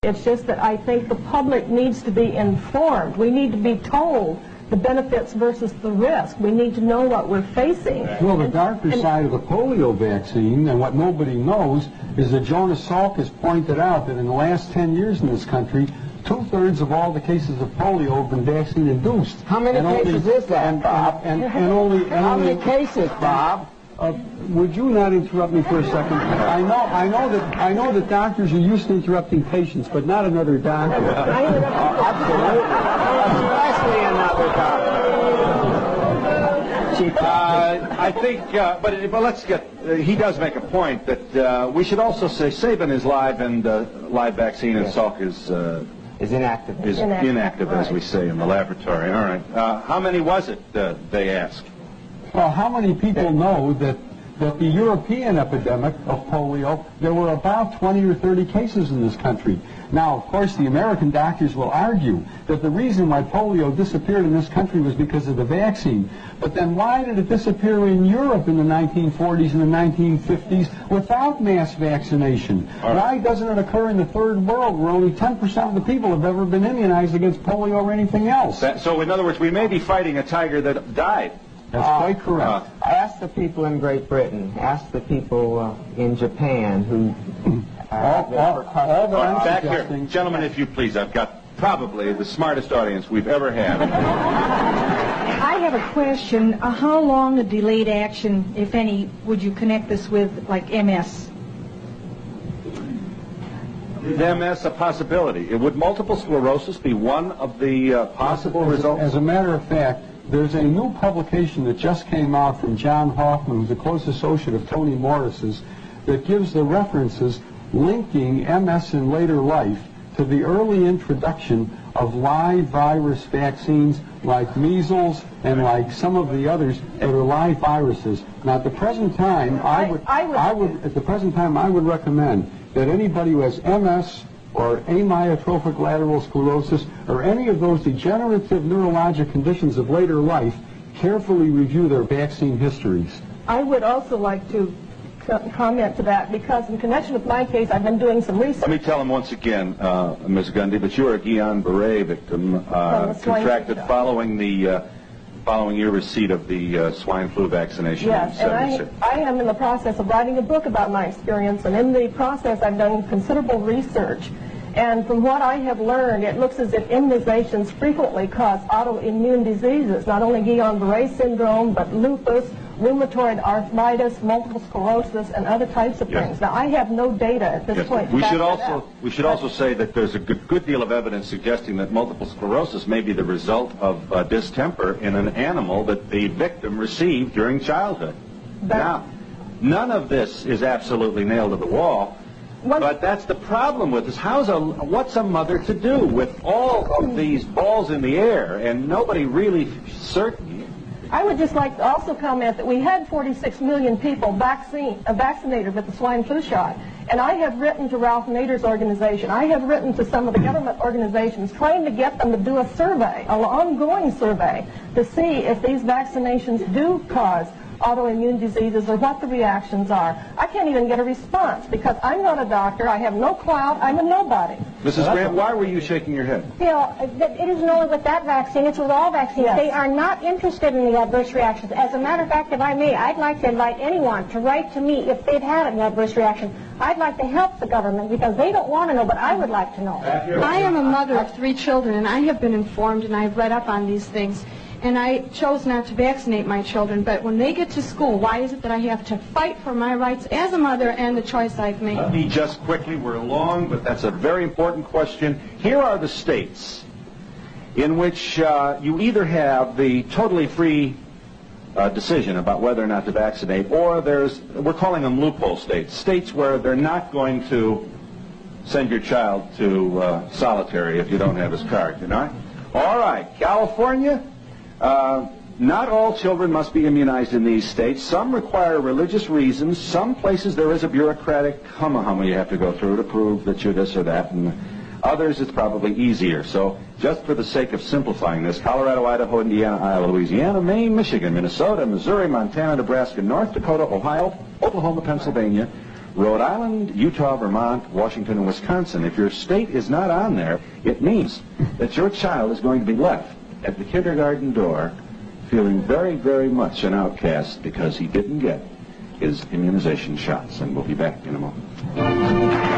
It's just that I think the public needs to be informed. We need to be told the benefits versus the risk. We need to know what we're facing. Well, the darker side of the polio vaccine, and what nobody knows, is that Jonas Salk has pointed out that in the last 10 years in this country, 2/3 of all the cases of polio have been vaccine-induced. How many cases is that, Bob? How many cases, Bob? Would you not interrupt me for a second? I know that doctors are used to interrupting patients, but not another doctor. Absolutely. Especially another doctor. I think, but let's get. He does make a point that we should also say Sabin is live and live vaccine, and Salk is inactive. Is inactive, as we say in the laboratory. All right. How many was it? They ask. Well, how many people know that the European epidemic of polio, there were about 20 or 30 cases in this country. Now, of course, the American doctors will argue that the reason why polio disappeared in this country was because of the vaccine. But then why did it disappear in Europe in the 1940s and the 1950s without mass vaccination? Why doesn't it occur in the third world where only 10% of the people have ever been immunized against polio or anything else? So, in other words, we may be fighting a tiger that died. That's quite correct. Ask the people in Great Britain. Ask the people in Japan who... Back here. Gentlemen, if you please. I've got probably the smartest audience we've ever had. I have a question. How long a delayed action, if any, would you connect this with, like MS? Is MS a possibility? Would multiple sclerosis be one of the possible results? As a matter of fact, there's a new publication that just came out from John Hoffman, who's a close associate of Tony Morris's, that gives the references linking MS in later life to the early introduction of live virus vaccines like measles and like some of the others that are live viruses. Now, at the present time, I would recommend that anybody who has MS or amyotrophic lateral sclerosis or any of those degenerative neurologic conditions of later life carefully review their vaccine histories. I would also like to comment to that, because in connection with my case, I've been doing some research. Let me tell him once again, Ms. Gundy, that you are a Guillain-Barré victim contracted following your receipt of the swine flu vaccination. Yes, and I am in the process of writing a book about my experience, and in the process I've done considerable research. And from what I have learned, it looks as if immunizations frequently cause autoimmune diseases, not only Guillain-Barré syndrome, but lupus, rheumatoid arthritis, multiple sclerosis, and other types of things. Now, I have no data at this point. We should also say that there's a good deal of evidence suggesting that multiple sclerosis may be the result of distemper in an animal that the victim received during childhood. Now, none of this is absolutely nailed to the wall. But that's the problem with this. What's a mother to do with all of these balls in the air and nobody really certain? I would just like to also comment that we had 46 million people vaccinated with the swine flu shot. And I have written to Ralph Nader's organization. I have written to some of the government organizations trying to get them to do a survey, an ongoing survey, to see if these vaccinations do cause autoimmune diseases or what the reactions are. I can't even get a response because I'm not a doctor. I have no clout. I'm a nobody. Mrs. Grant, why were you shaking your head? Phil, it isn't only with that vaccine, it's with all vaccines. Yes. They are not interested in the adverse reactions. As a matter of fact, if I may, I'd like to invite anyone to write to me if they've had an adverse reaction. I'd like to help the government because they don't want to know, but I would like to know. I am a mother of 3 children, and I have been informed, and I've read up on these things. And I chose not to vaccinate my children, but when they get to school, why is it that I have to fight for my rights as a mother and the choice I've made? Let me just quickly, we're long, but that's a very important question. Here are the states in which you either have the totally free decision about whether or not to vaccinate, or we're calling them loophole states, states where they're not going to send your child to solitary if you don't have his card, you know? All right, California. Not all children must be immunized in these states. Some require religious reasons. Some places there is a bureaucratic humma you have to go through to prove that you're this or that. And others it's probably easier. So just for the sake of simplifying this, Colorado, Idaho, Indiana, Iowa, Louisiana, Maine, Michigan, Minnesota, Missouri, Montana, Nebraska, North Dakota, Ohio, Oklahoma, Pennsylvania, Rhode Island, Utah, Vermont, Washington, and Wisconsin. If your state is not on there, it means that your child is going to be left at the kindergarten door feeling very, very much an outcast because he didn't get his immunization shots. And we'll be back in a moment.